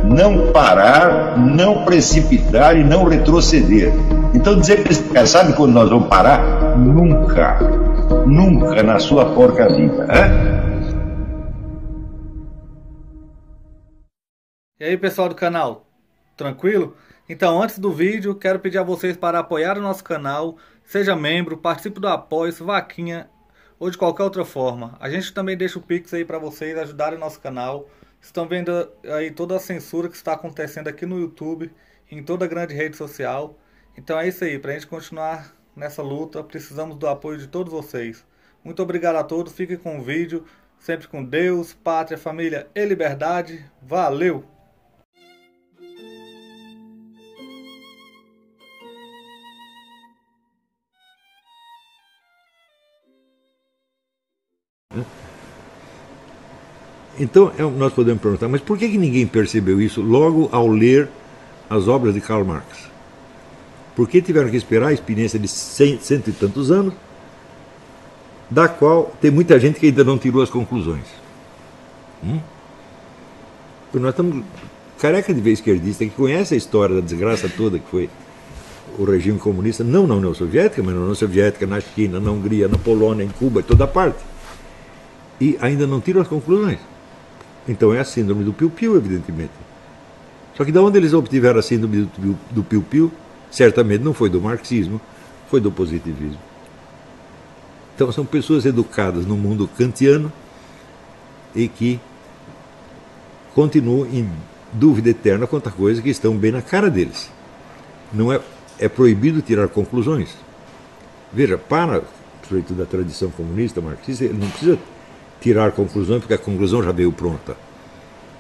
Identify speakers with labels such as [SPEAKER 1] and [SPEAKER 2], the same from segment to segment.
[SPEAKER 1] não parar, não precipitar e não retroceder. Então dizer para esse cara, sabe quando nós vamos parar? Nunca, nunca na sua porca vida, né?
[SPEAKER 2] E aí, pessoal do canal, tranquilo? Então, antes do vídeo, quero pedir a vocês para apoiar o nosso canal, seja membro, participe do apoio, vaquinha ou de qualquer outra forma. A gente também deixa o Pix aí para vocês ajudarem o nosso canal. Estão vendo aí toda a censura que está acontecendo aqui no YouTube, em toda a grande rede social. Então é isso aí, para a gente continuar nessa luta, precisamos do apoio de todos vocês. Muito obrigado a todos, fiquem com o vídeo, sempre com Deus, pátria, família e liberdade. Valeu!
[SPEAKER 3] Então, nós podemos perguntar, mas por que ninguém percebeu isso logo ao ler as obras de Karl Marx? Por que tiveram que esperar a experiência de cento e tantos anos, da qual tem muita gente que ainda não tirou as conclusões? Porque nós estamos careca de ver esquerdista que conhece a história da desgraça toda que foi o regime comunista, não na União Soviética, mas na União Soviética, na China, na Hungria, na Polônia, em Cuba, em toda parte. E ainda não tiram as conclusões. Então é a síndrome do piu-piu, evidentemente. Só que de onde eles obtiveram a síndrome do piu-piu, certamente não foi do marxismo, foi do positivismo. Então são pessoas educadas no mundo kantiano e que continuam em dúvida eterna quanto a coisas que estão bem na cara deles. Não é proibido tirar conclusões. Veja, para o sujeito da tradição comunista, marxista, ele não precisa tirar conclusões, porque a conclusão já veio pronta.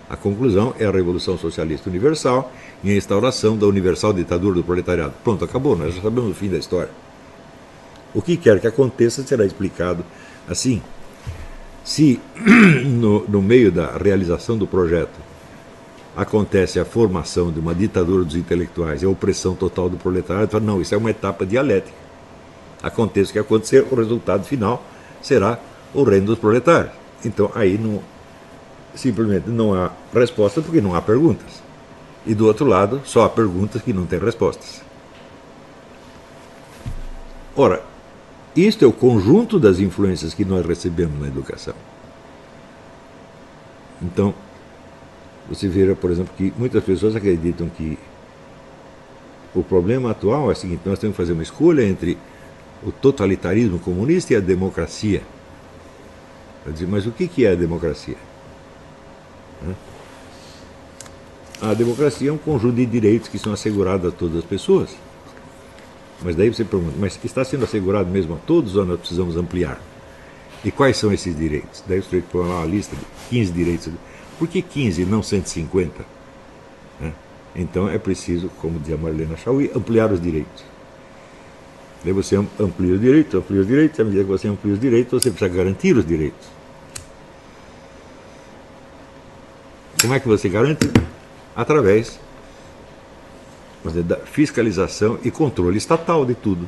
[SPEAKER 3] A conclusão é a Revolução Socialista Universal e a instauração da universal ditadura do proletariado. Pronto, acabou, nós já sabemos o fim da história. O que quer que aconteça será explicado assim. Se no meio da realização do projeto acontece a formação de uma ditadura dos intelectuais e a opressão total do proletariado, não, isso é uma etapa dialética. Aconteça o que acontecer, o resultado final será o reino dos proletários. Então aí simplesmente não há resposta porque não há perguntas. E do outro lado, só há perguntas que não têm respostas. Ora, isto é o conjunto das influências que nós recebemos na educação. Então, você vê, por exemplo, que muitas pessoas acreditam que o problema atual é o seguinte: nós temos que fazer uma escolha entre o totalitarismo comunista e a democracia. Mas o que é a democracia? A democracia é um conjunto de direitos que são assegurados a todas as pessoas. Mas daí você pergunta, mas está sendo assegurado mesmo a todos ou nós precisamos ampliar? E quais são esses direitos? Daí você põe lá uma lista de 15 direitos. Por que 15 e não 150? Então é preciso, como dizia Marlene Chauí, ampliar os direitos. Daí você amplia os direitos, à medida que você amplia os direitos, você precisa garantir os direitos. Como é que você garante? Através da fiscalização e controle estatal de tudo.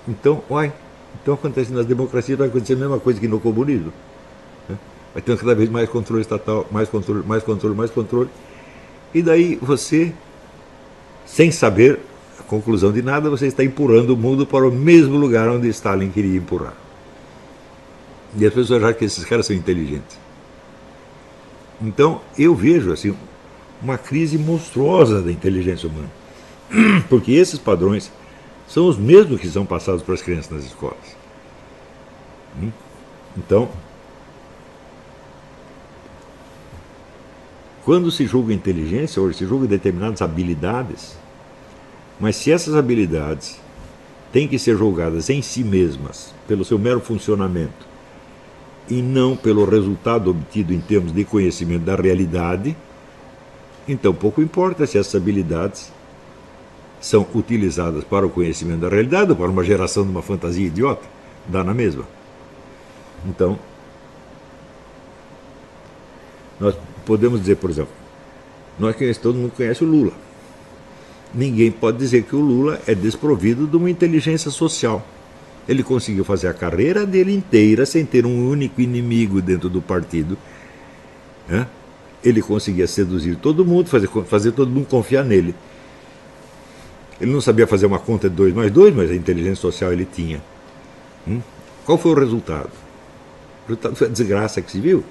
[SPEAKER 3] Então, então acontece nas democracias, vai acontecer a mesma coisa que no comunismo. Vai ter cada vez mais controle estatal, mais controle, mais controle, mais controle. E daí você, sem saber a conclusão de nada, você está empurrando o mundo para o mesmo lugar onde Stalin queria empurrar. E as pessoas acham que esses caras são inteligentes. Então, eu vejo assim uma crise monstruosa da inteligência humana. Porque esses padrões são os mesmos que são passados para as crianças nas escolas. Então, quando se julga inteligência, ou se julga determinadas habilidades, mas se essas habilidades têm que ser julgadas em si mesmas, pelo seu mero funcionamento, e não pelo resultado obtido em termos de conhecimento da realidade, então pouco importa se essas habilidades são utilizadas para o conhecimento da realidade ou para uma geração de uma fantasia idiota, dá na mesma. Então, nós podemos dizer, por exemplo, todo mundo conhece o Lula. Ninguém pode dizer que o Lula é desprovido de uma inteligência social. Ele conseguiu fazer a carreira dele inteira sem ter um único inimigo dentro do partido, ele conseguia seduzir todo mundo, fazer todo mundo confiar nele. Ele não sabia fazer uma conta de 2 mais 2, mas a inteligência social ele tinha. Qual foi o resultado? O resultado foi a desgraça que se viu.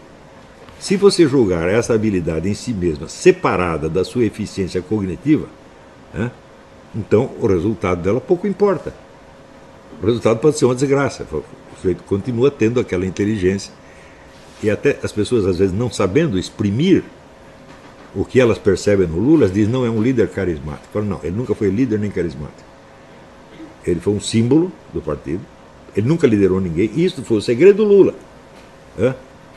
[SPEAKER 3] Se você julgar essa habilidade em si mesma separada da sua eficiência cognitiva, então o resultado dela pouco importa. O resultado pode ser uma desgraça. O sujeito continua tendo aquela inteligência e até as pessoas às vezes não sabendo exprimir o que elas percebem no Lula, elas dizem, não, é um líder carismático. Falam, não, ele nunca foi líder nem carismático. Ele foi um símbolo do partido, ele nunca liderou ninguém, e isso foi o segredo do Lula.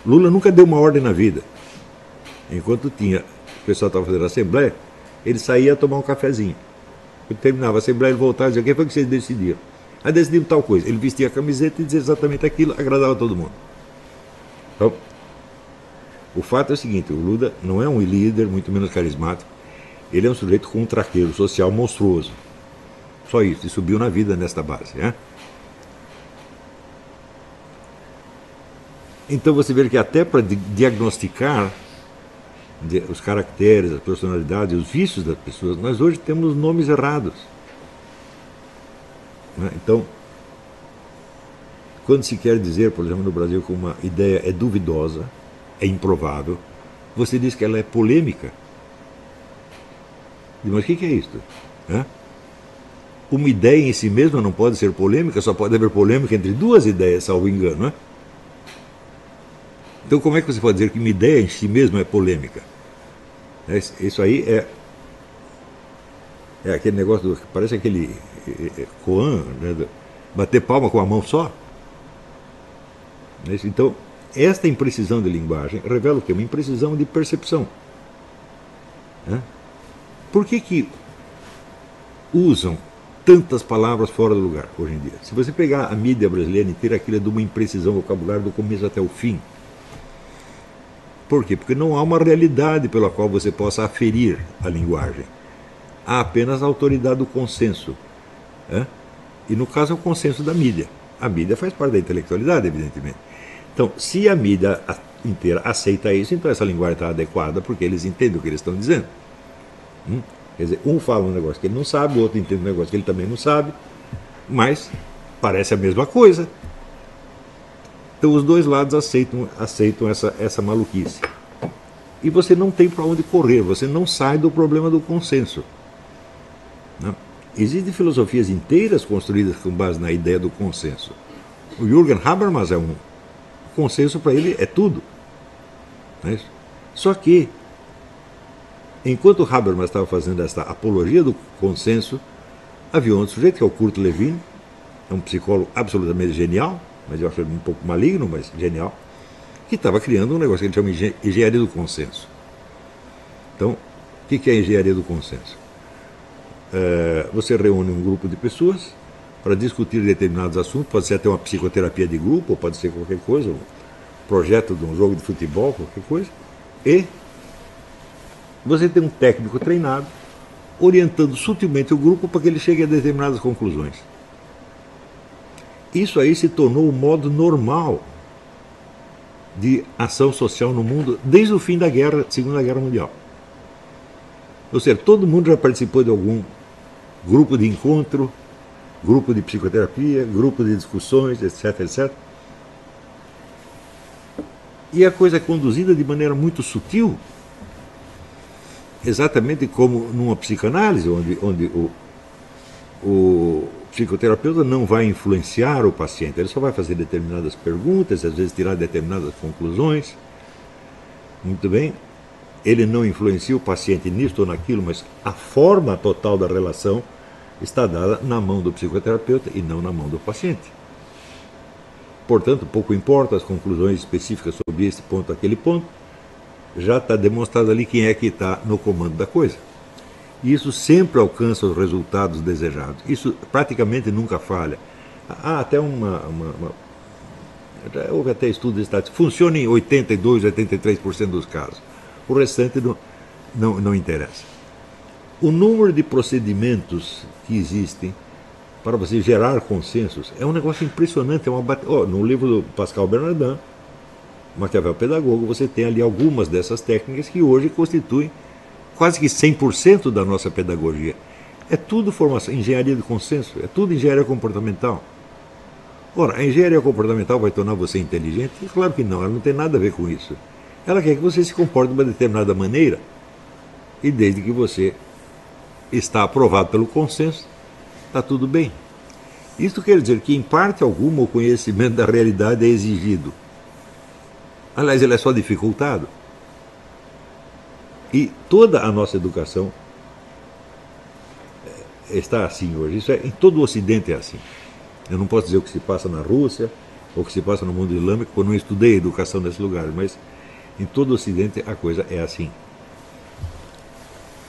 [SPEAKER 3] Lula nunca deu uma ordem na vida. Enquanto o pessoal estava fazendo a assembleia, ele saía tomar um cafezinho. Quando terminava a assembleia, ele voltava e dizia, o que foi que vocês decidiram? Aí decidiram tal coisa. Ele vestia a camiseta e dizia exatamente aquilo, agradava todo mundo. Então, o fato é o seguinte, o Lula não é um líder, muito menos carismático, ele é um sujeito com um traqueiro social monstruoso. Só isso, e subiu na vida nesta base. Então você vê que até para diagnosticar os caracteres, as personalidades, os vícios das pessoas, nós hoje temos nomes errados. Então, quando se quer dizer, por exemplo, no Brasil que uma ideia é duvidosa, é improvável, você diz que ela é polêmica. Mas o que é isso? Uma ideia em si mesma não pode ser polêmica, só pode haver polêmica entre 2 ideias, salvo engano. Então como é que você pode dizer que uma ideia em si mesma é polêmica? Isso aí é aquele negócio, parece aquele koan, bater palma com a mão só. Então, esta imprecisão de linguagem revela o quê? Uma imprecisão de percepção. Por que usam tantas palavras fora do lugar hoje em dia? Se você pegar a mídia brasileira inteira, aquilo é de uma imprecisão vocabular do começo até o fim. Por quê? Porque não há uma realidade pela qual você possa aferir a linguagem. Há apenas a autoridade do consenso. E no caso é o consenso da mídia. A mídia faz parte da intelectualidade, evidentemente. Então, se a mídia inteira aceita isso, então essa linguagem está adequada, porque eles entendem o que eles estão dizendo. Quer dizer, um fala um negócio que ele não sabe, o outro entende um negócio que ele também não sabe, mas parece a mesma coisa. Então os 2 lados aceitam essa maluquice. E você não tem para onde correr, você não sai do problema do consenso. Existem filosofias inteiras construídas com base na ideia do consenso. O Jürgen Habermas é um. O consenso para ele é tudo. Não é isso? Só que, enquanto o Habermas estava fazendo esta apologia do consenso, havia um sujeito que é o Kurt Lewin, é um psicólogo absolutamente genial, mas eu acho ele um pouco maligno, mas genial, que estava criando um negócio que ele chama de engenharia do consenso. Então, o que é a engenharia do consenso? Você reúne um grupo de pessoas para discutir determinados assuntos, pode ser até uma psicoterapia de grupo, ou pode ser qualquer coisa, um projeto de um jogo de futebol, qualquer coisa, e você tem um técnico treinado orientando sutilmente o grupo para que ele chegue a determinadas conclusões. Isso aí se tornou o modo normal de ação social no mundo desde o fim da Segunda Guerra Mundial. Ou seja, todo mundo já participou de algum grupo de encontro, grupo de psicoterapia, grupo de discussões, etc, etc. E a coisa é conduzida de maneira muito sutil, exatamente como numa psicanálise, onde o psicoterapeuta não vai influenciar o paciente, ele só vai fazer determinadas perguntas, às vezes tirar determinadas conclusões. Muito bem, ele não influencia o paciente nisto ou naquilo, mas a forma total da relação está dada na mão do psicoterapeuta e não na mão do paciente. Portanto, pouco importa as conclusões específicas sobre esse ponto, aquele ponto, já está demonstrado ali quem é que está no comando da coisa. E isso sempre alcança os resultados desejados. Isso praticamente nunca falha. Há até houve até estudos estatísticos. Funciona em 82, 83% dos casos. O restante não interessa. O número de procedimentos que existem para você gerar consensos é um negócio impressionante. No livro do Pascal Bernardin, Maquiavel Pedagogo, você tem ali algumas dessas técnicas que hoje constituem quase que 100% da nossa pedagogia. É tudo formação, engenharia de consenso, é tudo engenharia comportamental. Ora, a engenharia comportamental vai tornar você inteligente? Claro que não, ela não tem nada a ver com isso. Ela quer que você se comporte de uma determinada maneira, e desde que você está aprovado pelo consenso, está tudo bem. Isto quer dizer que, em parte alguma, o conhecimento da realidade é exigido. Aliás, ele é só dificultado. E toda a nossa educação está assim hoje. Isso em todo o Ocidente é assim. Eu não posso dizer o que se passa na Rússia ou o que se passa no mundo islâmico, porque eu não estudei a educação nesse lugar, mas em todo o Ocidente a coisa é assim.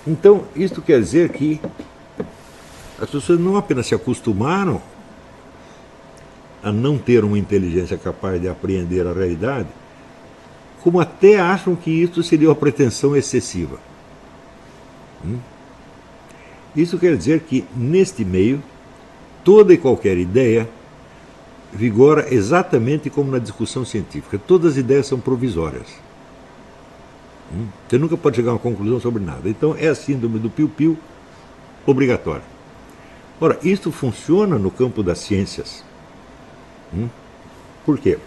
[SPEAKER 3] Então, isto quer dizer que as pessoas não apenas se acostumaram a não ter uma inteligência capaz de apreender a realidade, como até acham que isso seria uma pretensão excessiva. Isso quer dizer que, neste meio, toda e qualquer ideia vigora exatamente como na discussão científica. Todas as ideias são provisórias. Você nunca pode chegar a uma conclusão sobre nada. Então é a síndrome do piu-piu obrigatória. Ora, isto funciona no campo das ciências. Por quê?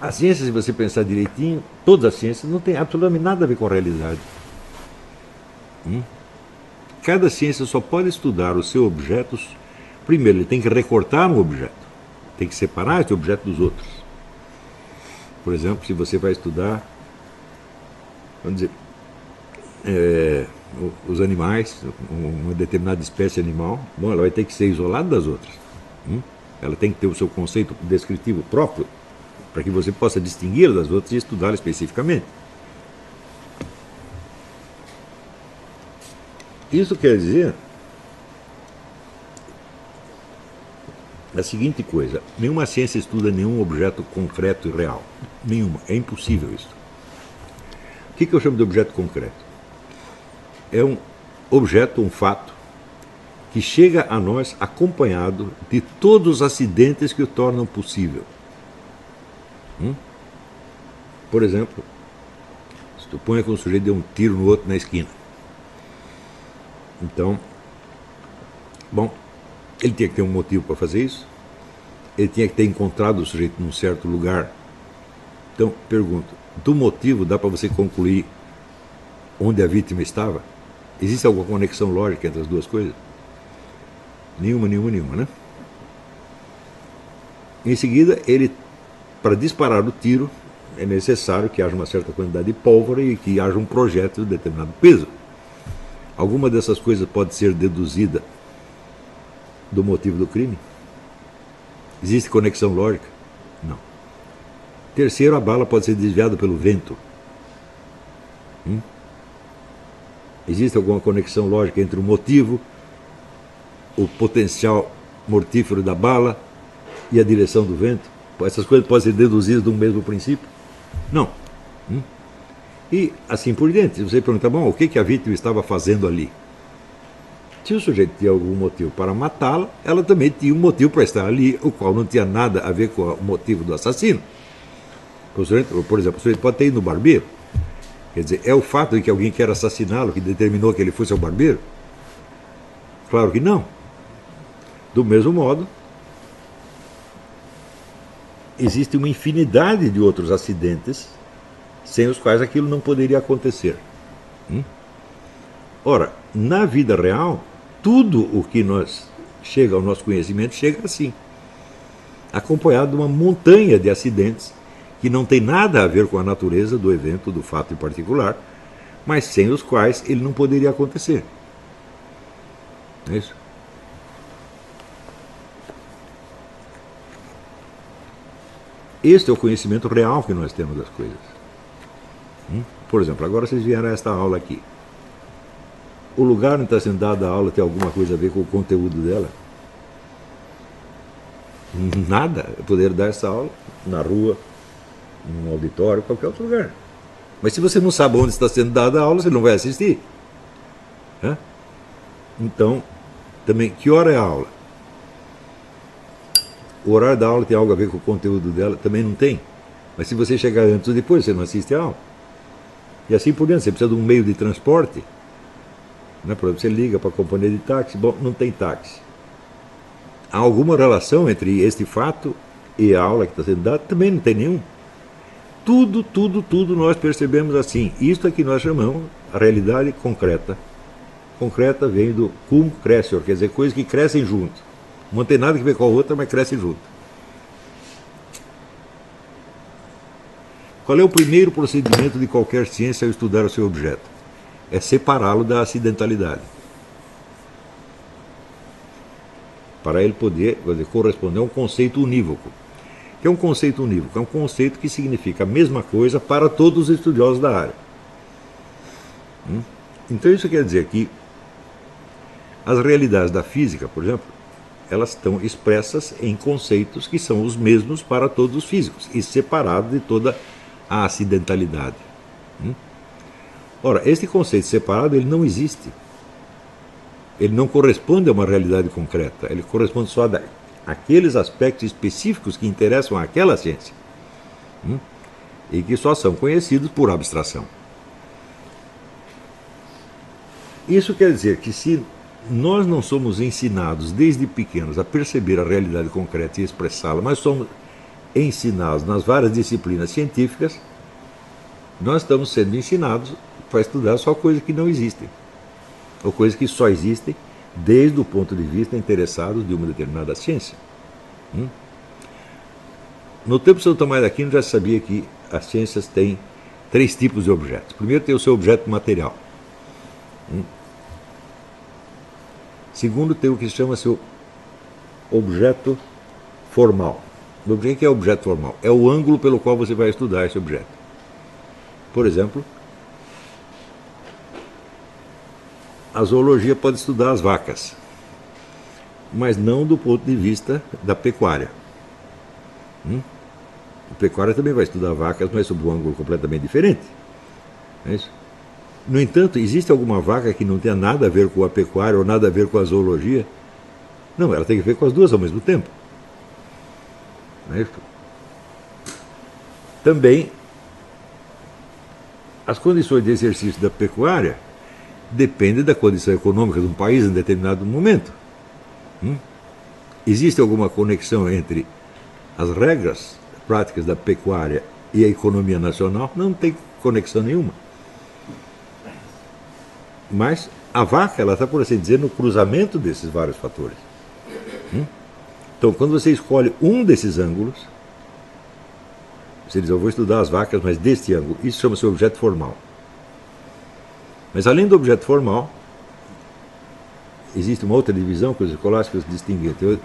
[SPEAKER 3] A ciência, se você pensar direitinho, todas as ciências não têm absolutamente nada a ver com a realidade. Cada ciência só pode estudar os seus objetos. Primeiro, ele tem que recortar um objeto, tem que separar esse objeto dos outros. Por exemplo, se você vai estudar, vamos dizer, os animais, uma determinada espécie animal, bom, ela vai ter que ser isolada das outras. Ela tem que ter o seu conceito descritivo próprio, para que você possa distingui-la das outras e estudá-la especificamente. Isso quer dizer a seguinte coisa: nenhuma ciência estuda nenhum objeto concreto e real. Nenhuma. É impossível isso. O que eu chamo de objeto concreto? É um objeto, um fato, que chega a nós acompanhado de todos os acidentes que o tornam possível. Por exemplo, suponha que um sujeito deu um tiro no outro na esquina. Então, bom, ele tinha que ter um motivo para fazer isso. Ele tinha que ter encontrado o sujeito num certo lugar. Então, pergunto, do motivo dá para você concluir onde a vítima estava? Existe alguma conexão lógica entre as duas coisas? Nenhuma, né? Em seguida, ele, para disparar o tiro, é necessário que haja uma certa quantidade de pólvora e que haja um projétil de determinado peso. Alguma dessas coisas pode ser deduzida do motivo do crime? Existe conexão lógica? Não. Terceiro, a bala pode ser desviada pelo vento. Existe alguma conexão lógica entre o motivo, o potencial mortífero da bala e a direção do vento? Essas coisas podem ser deduzidas de um mesmo princípio? Não. E assim por diante. Se você perguntar, bom, o que a vítima estava fazendo ali? Se o sujeito tinha algum motivo para matá-la, ela também tinha um motivo para estar ali, o qual não tinha nada a ver com o motivo do assassino. Por exemplo, o sujeito pode ter ido no barbeiro. Quer dizer, é o fato de que alguém quer assassiná-lo que determinou que ele fosse ao barbeiro? Claro que não. Do mesmo modo, existe uma infinidade de outros acidentes sem os quais aquilo não poderia acontecer. Ora, na vida real, tudo o que chega ao nosso conhecimento chega assim, acompanhado de uma montanha de acidentes que não tem nada a ver com a natureza do evento, do fato em particular, mas sem os quais ele não poderia acontecer. É isso? Este é o conhecimento real que nós temos das coisas. Por exemplo, agora vocês vieram a esta aula aqui. O lugar onde está sendo dada a aula tem alguma coisa a ver com o conteúdo dela? Nada. Eu poderia dar essa aula na rua, num auditório, qualquer outro lugar. Mas se você não sabe onde está sendo dada a aula, você não vai assistir. Então, também, que hora é a aula? o horário da aula tem algo a ver com o conteúdo dela? Também não tem. Mas se você chegar antes ou depois, você não assiste a aula. E assim por diante, você precisa de um meio de transporte. Né? Por exemplo, você liga para a companhia de táxi, bom, não tem táxi. Há alguma relação entre este fato e a aula que está sendo dada? Também não tem nenhum. Tudo nós percebemos assim. Isto é que nós chamamos a realidade concreta. Concreta vem do cum crescere, quer dizer, coisas que crescem junto. Não tem nada a ver com a outra, mas crescem junto. Qual é o primeiro procedimento de qualquer ciência ao estudar o seu objeto? É separá-lo da acidentalidade. Para ele poder corresponder a um conceito unívoco. O que é um conceito unívoco? É um conceito que significa a mesma coisa para todos os estudiosos da área. Então isso quer dizer que as realidades da física, por exemplo, elas estão expressas em conceitos que são os mesmos para todos os físicos e separados de toda a acidentalidade. Ora, este conceito separado ele não existe. Ele não corresponde a uma realidade concreta. Ele corresponde só àqueles aspectos específicos que interessam àquela ciência e que só são conhecidos por abstração. Isso quer dizer que se nós não somos ensinados desde pequenos a perceber a realidade concreta e expressá-la, mas somos ensinados nas várias disciplinas científicas, nós estamos sendo ensinados para estudar só coisas que não existem, ou coisas que só existem desde o ponto de vista interessados de uma determinada ciência. No tempo de São Tomás de Aquino já sabia que as ciências têm 3 tipos de objetos. Primeiro tem o seu objeto material. Segundo tem o que se chama seu objeto formal. O que é objeto formal? É o ângulo pelo qual você vai estudar esse objeto. Por exemplo, a zoologia pode estudar as vacas, mas não do ponto de vista da pecuária. A pecuária também vai estudar vacas, mas sob um ângulo completamente diferente. É isso? No entanto, existe alguma vaca que não tenha nada a ver com a pecuária ou nada a ver com a zoologia? Não, ela tem que ver com as duas ao mesmo tempo. Não é isso? Também, as condições de exercício da pecuária dependem da condição econômica de um país em determinado momento. Existe alguma conexão entre as regras práticas da pecuária e a economia nacional? Não tem conexão nenhuma. Mas a vaca, ela está, por assim dizer, no cruzamento desses vários fatores. Então, quando você escolhe um desses ângulos, você diz, eu vou estudar as vacas, mas deste ângulo. Isso chama-se objeto formal. Mas além do objeto formal, existe uma outra divisão que os escolásticos distinguem entre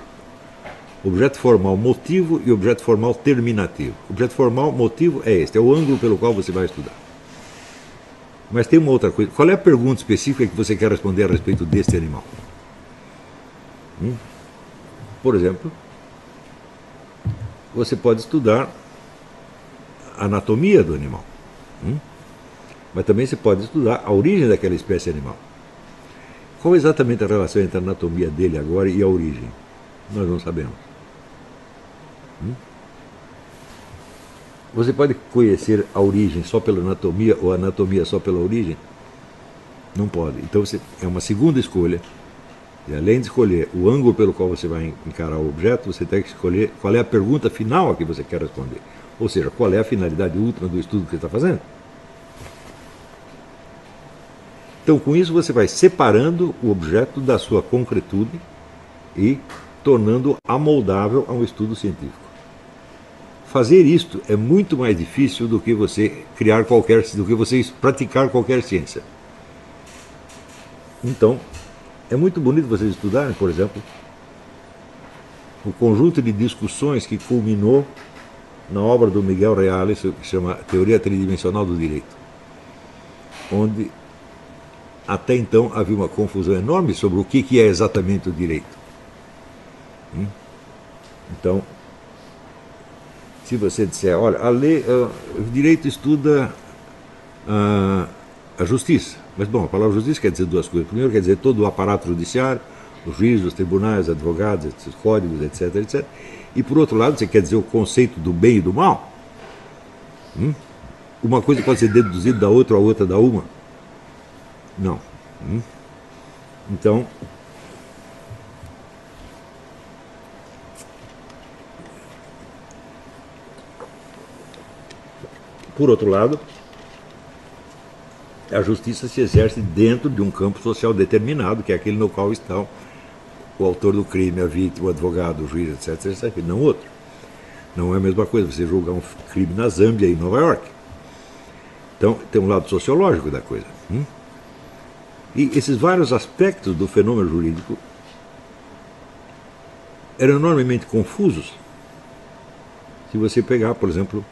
[SPEAKER 3] objeto formal motivo e objeto formal terminativo. Objeto formal motivo é este, é o ângulo pelo qual você vai estudar. Mas tem uma outra coisa. Qual é a pergunta específica que você quer responder a respeito deste animal? Por exemplo, você pode estudar a anatomia do animal. Mas também você pode estudar a origem daquela espécie animal. Qual é exatamente a relação entre a anatomia dele agora e a origem? Nós não sabemos. Você pode conhecer a origem só pela anatomia ou a anatomia só pela origem? Não pode. Então é uma segunda escolha. E além de escolher o ângulo pelo qual você vai encarar o objeto, você tem que escolher qual é a pergunta final a que você quer responder. Ou seja, qual é a finalidade última do estudo que você está fazendo. Então, com isso, você vai separando o objeto da sua concretude e tornando amoldável a um estudo científico. Fazer isto é muito mais difícil do que você praticar qualquer ciência. Então, é muito bonito vocês estudarem, por exemplo, o conjunto de discussões que culminou na obra do Miguel Reale, que se chama Teoria Tridimensional do Direito, onde até então havia uma confusão enorme sobre o que é exatamente o direito. Então, se você disser, olha, a lei, o direito estuda a justiça. Mas, bom, a palavra justiça quer dizer duas coisas. Primeiro, quer dizer todo o aparato judiciário, os juízes, os tribunais, advogados, os códigos, etc, etc. E por outro lado, você quer dizer o conceito do bem e do mal? Uma coisa pode ser deduzida da outra, a outra da uma? Não. Então, por outro lado, a justiça se exerce dentro de um campo social determinado, que é aquele no qual estão o autor do crime, a vítima, o advogado, o juiz, etc, etc, não outro. Não é a mesma coisa você julgar um crime na Zâmbia e em Nova York. Então, tem um lado sociológico da coisa. E esses vários aspectos do fenômeno jurídico eram enormemente confusos. Se você pegar, por exemplo,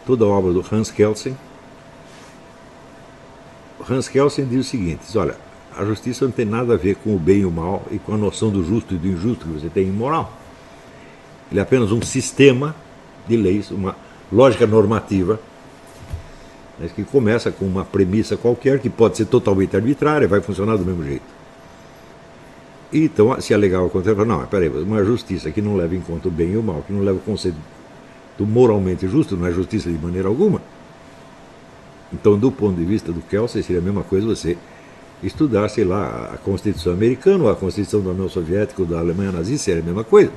[SPEAKER 3] toda a obra do Hans Kelsen, Hans Kelsen diz o seguinte: olha, a justiça não tem nada a ver com o bem e o mal e com a noção do justo e do injusto que você tem em moral. Ele é apenas um sistema de leis, uma lógica normativa, mas que começa com uma premissa qualquer que pode ser totalmente arbitrária, vai funcionar do mesmo jeito. E então, se alegar ao contrário, não, peraí, uma justiça que não leva em conta o bem e o mal, que não leva o conceito do moralmente justo, não é justiça de maneira alguma. Então, do ponto de vista do Kelsen, seria a mesma coisa você estudar, sei lá, a Constituição americana, ou a Constituição da União Soviética ou da Alemanha nazista, seria a mesma coisa.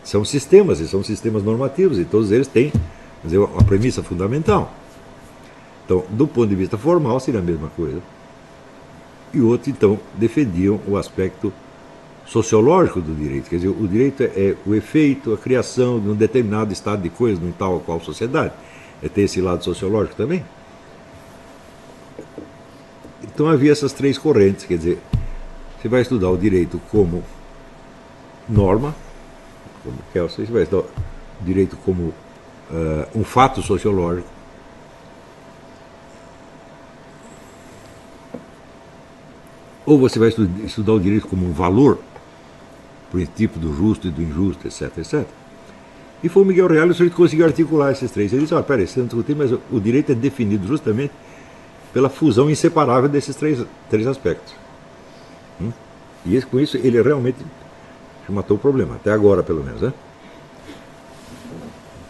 [SPEAKER 3] São sistemas, e são sistemas normativos, e todos eles têm, quer dizer, uma premissa fundamental. Então, do ponto de vista formal, seria a mesma coisa. E outros, então, defendiam o aspecto sociológico do direito. Quer dizer, o direito é o efeito, a criação de um determinado estado de coisas em tal ou qual sociedade. Tem esse lado sociológico também. Então havia essas três correntes, quer dizer, você vai estudar o direito como norma, como Kelsen, você vai estudar o direito como um fato sociológico, ou você vai estudar o direito como um valor, princípio do justo e do injusto, etc, etc. E foi o Miguel Reale que conseguiu articular esses três. Ele disse, peraí, você não discutiu, mas o direito é definido justamente pela fusão inseparável desses três aspectos. E com isso ele realmente matou o problema, até agora pelo menos. Né?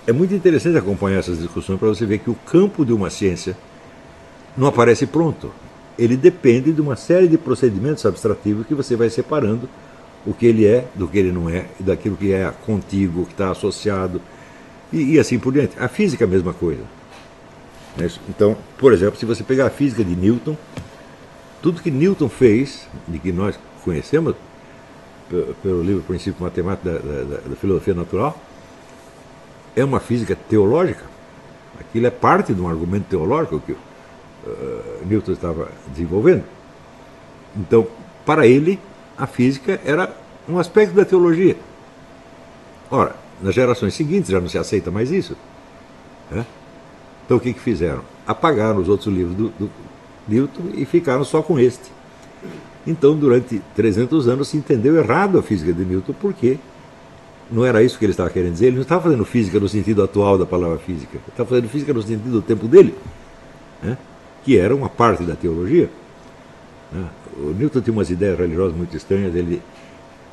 [SPEAKER 3] É muito interessante acompanhar essas discussões para você ver que o campo de uma ciência não aparece pronto. Ele depende de uma série de procedimentos abstrativos que você vai separando o que ele é, do que ele não é, e daquilo que é contíguo, que está associado, e assim por diante. A física é a mesma coisa. Então, por exemplo, se você pegar a física de Newton, tudo que Newton fez, de que nós conhecemos, pelo livro Princípio Matemático da Filosofia Natural, é uma física teológica. Aquilo é parte de um argumento teológico que Newton estava desenvolvendo. Então, para ele, a física era um aspecto da teologia. Ora, nas gerações seguintes já não se aceita mais isso. Né? Então o que fizeram? Apagaram os outros livros do Newton e ficaram só com este. Então, durante 300 anos se entendeu errado a física de Newton, porque não era isso que ele estava querendo dizer. Ele não estava fazendo física no sentido atual da palavra física. Ele estava fazendo física no sentido do tempo dele, né? Que era uma parte da teologia. O Newton tinha umas ideias religiosas muito estranhas. Ele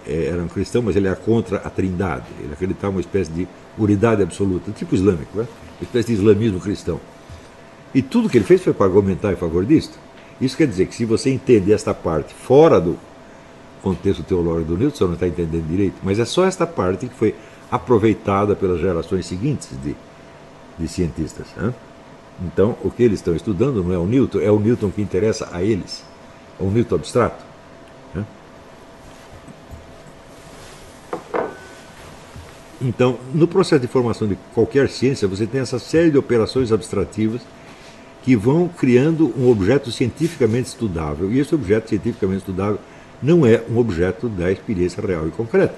[SPEAKER 3] era um cristão, mas ele era contra a trindade. Ele acreditava em uma espécie de unidade absoluta, tipo islâmico, né? Uma espécie de islamismo cristão. E tudo que ele fez foi para argumentar em favor disto. Isso quer dizer que se você entende esta parte fora do contexto teológico do Newton, você não está entendendo direito. Mas é só esta parte que foi aproveitada pelas gerações seguintes de cientistas. Né? Então, o que eles estão estudando não é o Newton que interessa a eles. É um Newton abstrato. Né? Então, no processo de formação de qualquer ciência, você tem essa série de operações abstrativas que vão criando um objeto cientificamente estudável. E esse objeto cientificamente estudável não é um objeto da experiência real e concreta.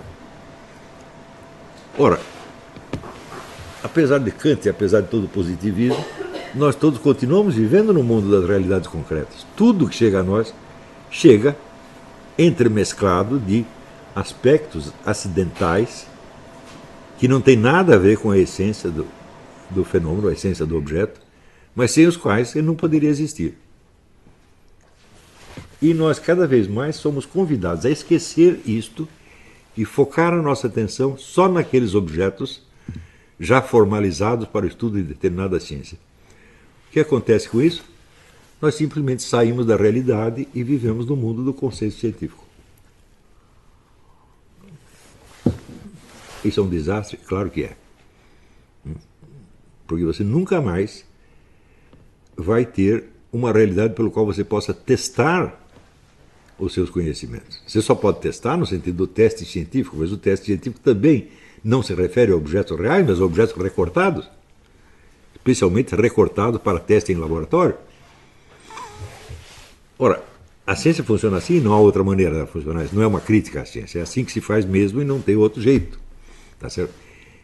[SPEAKER 3] Ora, apesar de Kant e apesar de todo o positivismo, nós todos continuamos vivendo no mundo das realidades concretas. Tudo que chega a nós chega entremesclado de aspectos acidentais que não tem nada a ver com a essência do fenômeno, a essência do objeto, mas sem os quais ele não poderia existir. E nós cada vez mais somos convidados a esquecer isto e focar a nossa atenção só naqueles objetos já formalizados para o estudo de determinada ciência. O que acontece com isso? Nós simplesmente saímos da realidade e vivemos no mundo do consenso científico. Isso é um desastre? Claro que é. Porque você nunca mais vai ter uma realidade pelo qual você possa testar os seus conhecimentos. Você só pode testar no sentido do teste científico, mas o teste científico também não se refere a objetos reais, mas a objetos recortados, especialmente recortados para teste em laboratório. Ora, a ciência funciona assim e não há outra maneira de funcionar. Isso não é uma crítica à ciência, é assim que se faz mesmo e não tem outro jeito. Tá certo?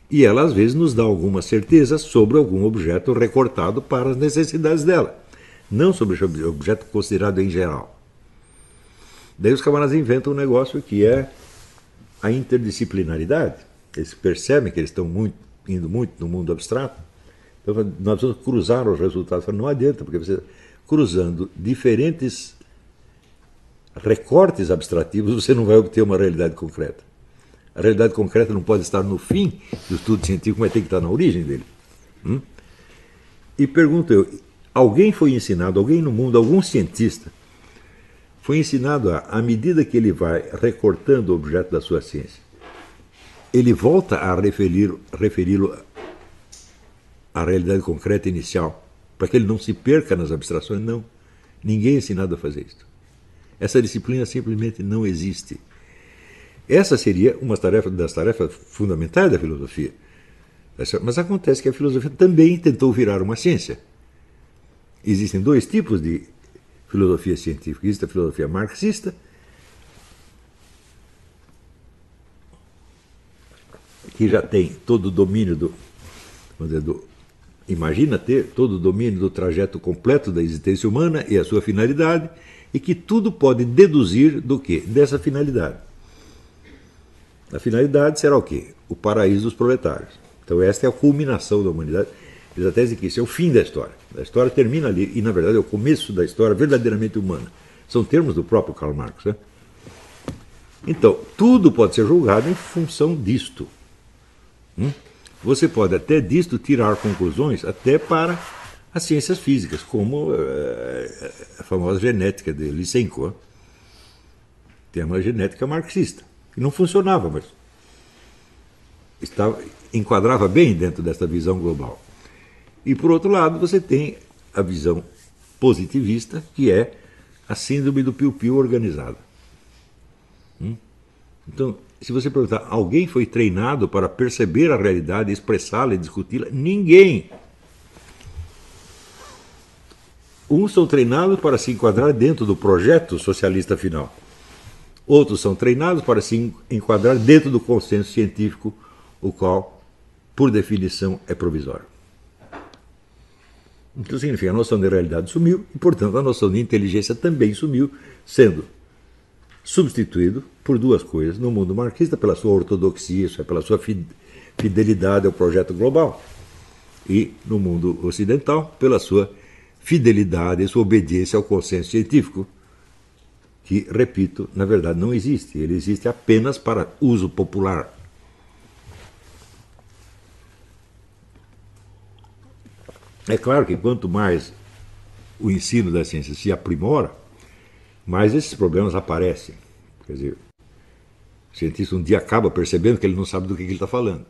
[SPEAKER 3] E ela, às vezes, nos dá alguma certeza sobre algum objeto recortado para as necessidades dela, não sobre o objeto considerado em geral. Daí os camaradas inventam um negócio que é a interdisciplinaridade. Eles percebem que eles estão indo muito no mundo abstrato. Então, nós vamos cruzar os resultados. Não adianta, porque você, cruzando diferentes recortes abstrativos, você não vai obter uma realidade concreta. A realidade concreta não pode estar no fim do estudo científico, mas tem que estar na origem dele. E pergunto eu, alguém foi ensinado, alguém no mundo, algum cientista, foi ensinado à medida que ele vai recortando o objeto da sua ciência, ele volta a referi-lo à realidade concreta inicial, para que ele não se perca nas abstrações? Não. Ninguém é ensinado a fazer isso. Essa disciplina simplesmente não existe. Essa seria uma das tarefas fundamentais da filosofia. Mas acontece que a filosofia também tentou virar uma ciência. Existem dois tipos de filosofia científica. Existe a filosofia marxista, que já tem todo o domínio imagina ter todo o domínio do trajeto completo da existência humana e a sua finalidade, e que tudo pode deduzir do quê? Dessa finalidade. A finalidade será o quê? O paraíso dos proletários. Então esta é a culminação da humanidade. Eles até dizem que isso é o fim da história. A história termina ali, e na verdade é o começo da história verdadeiramente humana. São termos do próprio Karl Marx. Né? Então, tudo pode ser julgado em função disto. Você pode até disto tirar conclusões até para as ciências físicas, como a famosa genética de Lysenko. Tem uma genética marxista, que não funcionava, mas enquadrava bem dentro dessa visão global. E, por outro lado, você tem a visão positivista, que é a síndrome do piu-piu organizada. Então, se você perguntar, alguém foi treinado para perceber a realidade, expressá-la e discuti-la? Ninguém. Uns são treinados para se enquadrar dentro do projeto socialista final. Outros são treinados para se enquadrar dentro do consenso científico, o qual, por definição, é provisório. Então significa que a noção de realidade sumiu e, portanto, a noção de inteligência também sumiu, sendo substituído por duas coisas. No mundo marxista, pela sua ortodoxia, isso é, pela sua fidelidade ao projeto global. E no mundo ocidental, pela sua fidelidade e sua obediência ao consenso científico, que, repito, na verdade não existe. Ele existe apenas para uso popular. É claro que quanto mais o ensino da ciência se aprimora, mais esses problemas aparecem. Quer dizer, o cientista um dia acaba percebendo que ele não sabe do que ele está falando.